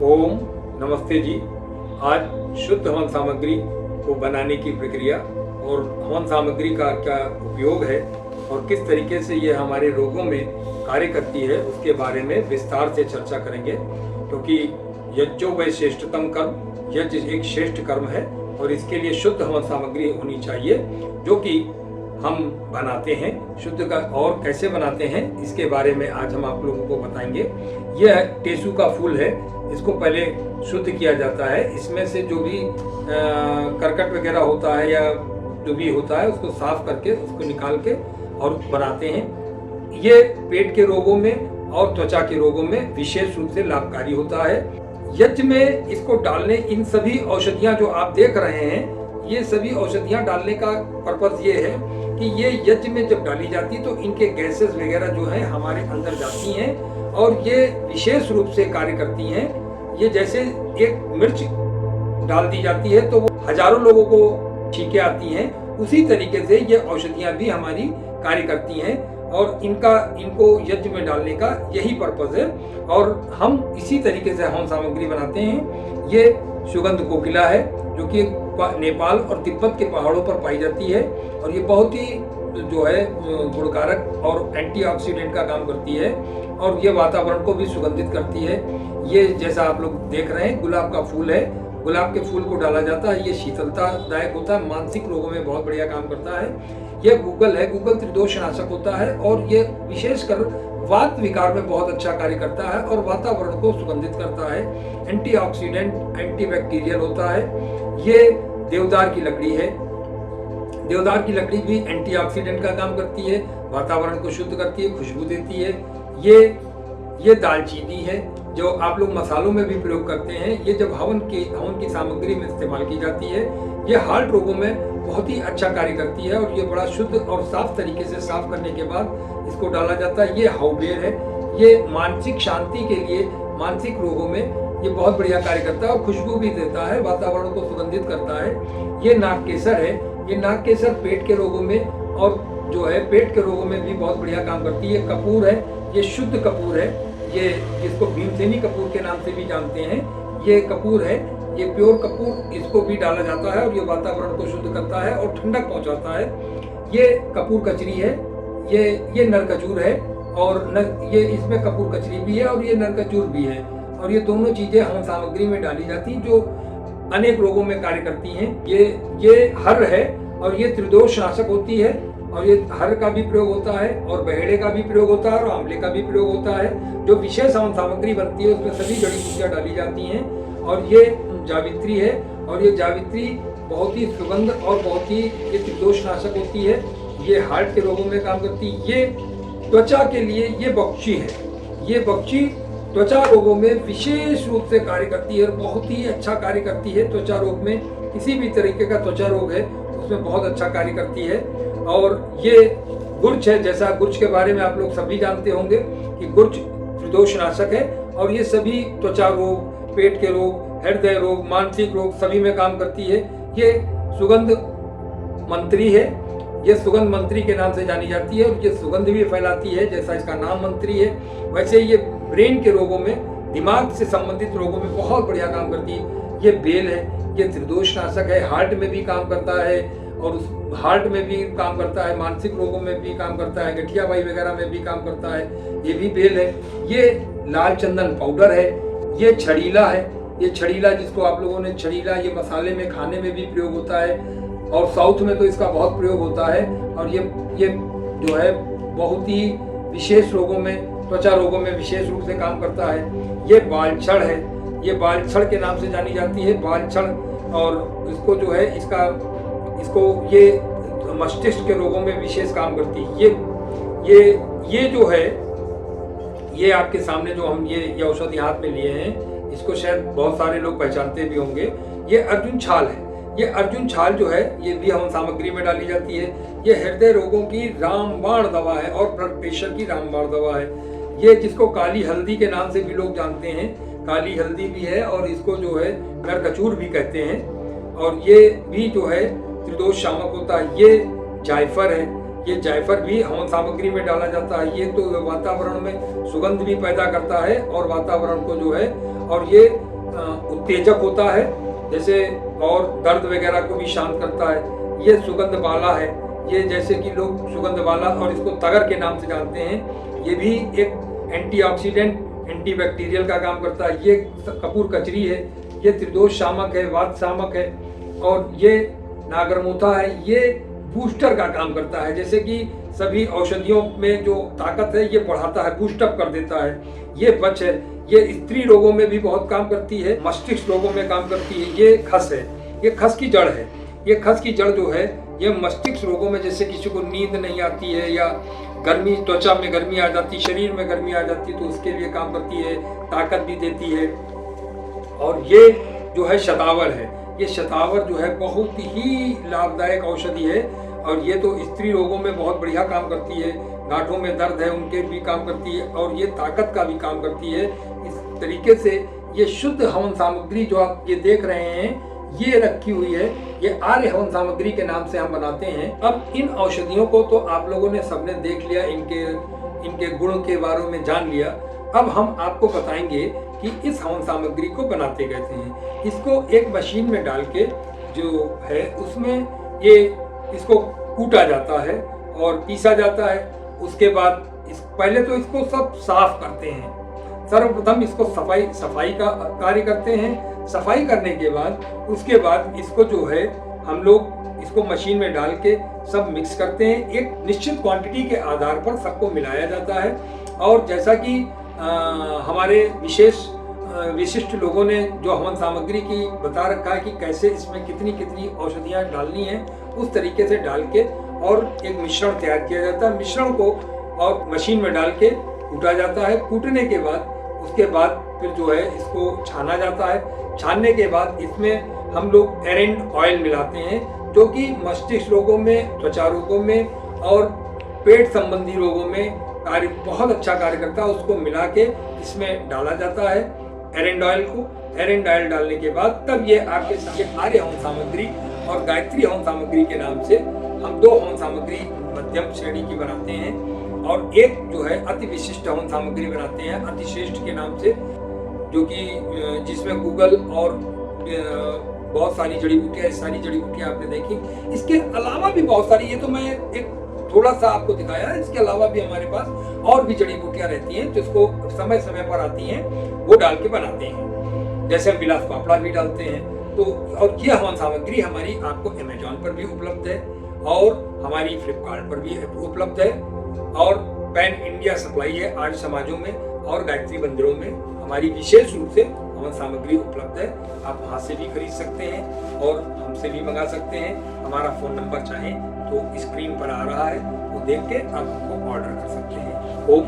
ओम नमस्ते जी। आज शुद्ध हवन सामग्री को बनाने की प्रक्रिया और हवन सामग्री का क्या उपयोग है और किस तरीके से ये हमारे रोगों में कार्य करती है उसके बारे में विस्तार से चर्चा करेंगे, क्योंकि यज्ञो वै श्रेष्ठतम कर्म, यज्ञ एक श्रेष्ठ कर्म है और इसके लिए शुद्ध हवन सामग्री होनी चाहिए जो कि हम बनाते हैं। शुद्ध का और कैसे बनाते हैं इसके बारे में आज हम आप लोगों को बताएंगे। यह टेसू का फूल है, इसको पहले शुद्ध किया जाता है। इसमें से जो भी करकट वगैरह होता है या जो भी होता है उसको साफ करके उसको निकाल के और बनाते हैं। ये पेट के रोगों में और त्वचा के रोगों में विशेष रूप से लाभकारी होता है। यज्ञ में इसको डालने, इन सभी औषधियां जो आप देख रहे हैं, ये सभी औषधियां डालने का पर्पस ये है कि ये यज्ञ में जब डाली जाती है तो इनके गैसेस वगैरह जो है हमारे अंदर जाती हैं और ये विशेष रूप से कार्य करती हैं। ये जैसे एक मिर्च डाल दी जाती है तो वो हजारों लोगों को छींके आती हैं, उसी तरीके से ये औषधियां भी हमारी कार्य करती हैं और इनको यज्ञ में डालने का यही पर्पस है। और हम इसी तरीके से हवन सामग्री बनाते हैं। ये सुगंध कोकिला है जो कि नेपाल और तिब्बत के पहाड़ों पर पाई जाती है और ये बहुत ही जो है गुणकारक और एंटीऑक्सीडेंट का काम करती है और ये वातावरण को भी सुगंधित करती है। ये जैसा आप लोग देख रहे हैं गुलाब का फूल है, गुलाब के फूल को डाला जाता है। ये शीतलतादायक होता है, मानसिक रोगों में बहुत बढ़िया काम करता है। यह गूगल है, गूगल त्रिदोष नाशक होता है और ये विशेषकर वात विकार में बहुत अच्छा कार्य करता है और वातावरण को सुगंधित करता है। एंटीऑक्सीडेंट, एंटीबैक्टीरियल होता है। ये देवदार की लकड़ी है, देवदार की लकड़ी भी एंटीऑक्सीडेंट का काम करती है, वातावरण को शुद्ध करती है, खुशबू देती है। ये दालचीनी है जो आप लोग मसालों में भी प्रयोग करते हैं। ये जब हवन की सामग्री में इस्तेमाल की जाती है, ये हार्ट रोगों में बहुत ही अच्छा कार्य करती है और ये बड़ा शुद्ध और साफ तरीके से साफ करने के बाद इसको डाला जाता है। ये हाउबेर है, ये मानसिक शांति के लिए, मानसिक रोगों में ये बहुत बढ़िया कार्य करता है और खुशबू भी देता है, वातावरण को सुगंधित करता है। ये नागकेसर है, ये नागकेसर पेट के रोगों में और जो है पेट के रोगों में भी बहुत बढ़िया काम करती है। कपूर है, ये शुद्ध कपूर है, ये जिसको भीमसेनी कपूर के नाम से भी जानते हैं। ये कपूर है, ये प्योर कपूर, इसको भी डाला जाता है और ये वातावरण को शुद्ध करता है और ठंडक पहुंचाता है। ये कपूर कचरी है, ये नरकचूर है और ये इसमें कपूर कचरी भी है और ये नरकचूर भी है और ये दोनों चीजें हवन सामग्री में डाली जाती हैं जो अनेक रोगों में कार्य करती हैं। ये हर है और ये त्रिदोष नाशक होती है और ये हर का भी प्रयोग होता है और बहेड़े का भी प्रयोग होता है और आंवले का भी प्रयोग होता है। जो विशेष हवन सामग्री बनती है उसमें सभी जड़ी बूटियां डाली जाती हैं और ये जावित्री है और ये जावित्री बहुत ही सुगंध और बहुत ही ये त्रिदोष नाशक होती है। ये हार्ट के रोगों में काम करती है। ये त्वचा के लिए ये बक्ची है, ये बक्ची त्वचा रोगों में विशेष रूप से कार्य करती है और बहुत ही अच्छा कार्य करती है। त्वचा रोग में किसी भी तरीके का त्वचा रोग है उसमें बहुत अच्छा कार्य करती है। और ये गुर्च है, जैसा गुर्च के बारे में आप लोग सभी जानते होंगे कि गुर्च त्रिदोष नाशक है और ये सभी त्वचा रोग, पेट के रोग, हृदय रोग, मानसिक रोग सभी में काम करती है। ये सुगंध मंत्री है, ये सुगंध मंत्री के नाम से जानी जाती है और ये सुगंध भी फैलाती है, जैसा इसका नाम मंत्री है। वैसे ये ब्रेन के रोगों में, दिमाग से संबंधित रोगों में बहुत बढ़िया काम करती है। ये बेल है, ये त्रिदोष नाशक है, हार्ट में भी काम करता है और उस हार्ट में भी काम करता है, मानसिक रोगों में भी काम करता है, गठियाबाई वगैरह में भी काम करता है। ये भी बेल है। ये लाल चंदन पाउडर है। ये छड़ीला है, ये छड़ीला जिसको आप लोगों ने छड़ीला, ये मसाले में, खाने में भी प्रयोग होता है और साउथ में तो इसका बहुत प्रयोग होता है और ये जो है बहुत ही विशेष रोगों में, त्वचा रोगों में विशेष रूप से काम करता है। ये बालछड़ है, ये बालछड़ के नाम से जानी जाती है, बालछड़। और इसको जो है इसको ये मस्तिष्क के रोगों में विशेष काम करती है। ये जो है, ये आपके सामने जो हम ये औषधि हाथ में लिए हैं, इसको शायद बहुत सारे लोग पहचानते भी होंगे। ये अर्जुन छाल है। ये अर्जुन छाल जो है ये भी हवन सामग्री में डाली जाती है। ये हृदय रोगों की रामबाण दवा है और ब्लड प्रेशर की रामबाण दवा है। ये जिसको काली हल्दी के नाम से भी लोग जानते हैं, काली हल्दी भी है और इसको जो है नरकचूर भी कहते हैं और ये भी जो है त्रिदोष शामक होता है। ये जायफल है, ये जायफल भी हवन सामग्री में डाला जाता है। ये तो वातावरण में सुगंध भी पैदा करता है और वातावरण को जो है, और ये उत्तेजक होता है, जैसे और दर्द वगैरह को भी शांत करता है। ये सुगंध बाला है, ये जैसे कि लोग सुगंध बाला और इसको तगर के नाम से जानते हैं। ये भी एक एंटीऑक्सीडेंट, एंटीबैक्टीरियल का काम करता है। ये कपूर कचरी है, ये त्रिदोष शामक है, वात शामक है, और ये नागरमोथा है, ये बूस्टर का काम करता है। जैसे कि सभी औषधियों में जो ताकत है ये बढ़ाता है, बूस्टअप कर देता है। ये बच है, ये स्त्री रोगों में भी बहुत काम करती है, मस्तिष्क रोगों में काम करती है। ये खस है, ये खस की जड़ है। ये खस की जड़ जो है ये मस्तिष्क रोगों में, जैसे किसी को नींद नहीं आती है या गर्मी, त्वचा में गर्मी आ जाती, शरीर में गर्मी आ जाती, तो उसके लिए काम करती है, ताकत भी देती है। और ये जो है शतावर है, ये शतावर जो है बहुत ही लाभदायक औषधि है, और ये तो स्त्री रोगों में बहुत बढ़िया काम करती है। गांठों में दर्द है उनके भी काम करती है, और ये ताकत का भी काम करती है। इस तरीके से ये शुद्ध हवन सामग्री जो आप ये देख रहे हैं ये रखी हुई है, ये आर्य हवन सामग्री के नाम से हम बनाते हैं। अब इन औषधियों को तो आप लोगों ने सबने देख लिया, इनके गुण के बारे में जान लिया। अब हम आपको बताएंगे कि इस हवन सामग्री को बनाते कैसे हैं। इसको एक मशीन में डाल के जो है उसमें ये इसको कूटा जाता है और पीसा जाता है। उसके बाद पहले तो इसको सब साफ करते हैं। सर्वप्रथम इसको सफाई का कार्य करते हैं। सफाई करने के बाद उसके बाद इसको जो है हम लोग इसको मशीन में डाल के सब मिक्स करते हैं। एक निश्चित क्वांटिटी के आधार पर सबको मिलाया जाता है। और जैसा कि हमारे विशिष्ट लोगों ने जो हवन सामग्री की बता रखा है कि कैसे इसमें कितनी कितनी औषधियाँ डालनी हैं, उस तरीके से डाल के और एक मिश्रण तैयार किया जाता है। मिश्रण को और मशीन में डाल के कूटा जाता है। कूटने के बाद उसके बाद फिर जो है इसको छाना जाता है। छानने के बाद इसमें हम लोग एरेंड ऑयल मिलाते हैं, जो कि मस्तिष्क रोगों में, त्वचा रोगों में और पेट संबंधी रोगों में बहुत अच्छा कार्य करता है। उसको मिला के इसमें डाला जाता है एरेंड ऑयल को। एरेंड ऑयल डालने के बाद तब ये आपके सामने आर्य हवन सामग्री और गायत्री हवन सामग्री के नाम से हम दो हवन सामग्री मध्यम श्रेणी की बनाते हैं, और एक जो है अति विशिष्ट हवन सामग्री बनाते हैं अति श्रेष्ठ के नाम से, जो कि जिसमें गूगल और बहुत सारी जड़ी बूटियाँ, सारी जड़ी बूटियाँ आपने देखी। इसके अलावा भी बहुत सारी, ये तो मैं एक थोड़ा सा आपको दिखाया है। इसके अलावा भी हमारे पास और भी जड़ी बूटियाँ रहती हैं जिसको समय समय पर आती हैं, वो डाल के बनाते हैं। जैसे हम विलास पापड़ा भी डालते हैं। तो और ये हवन सामग्री हमारी आपको अमेजॉन पर भी उपलब्ध है और हमारी फ्लिपकार्ट पर भी उपलब्ध है, और पैन इंडिया सप्लाई है आर्य समाजों में और गायत्री मंदिरों में हमारी विशेष रूप से हवन सामग्री उपलब्ध है। आप वहाँ से भी खरीद सकते हैं और हमसे भी मंगा सकते हैं। हमारा फ़ोन नंबर चाहें तो स्क्रीन पर आ रहा है, वो देख के आप हमको ऑर्डर कर सकते हैं। ओम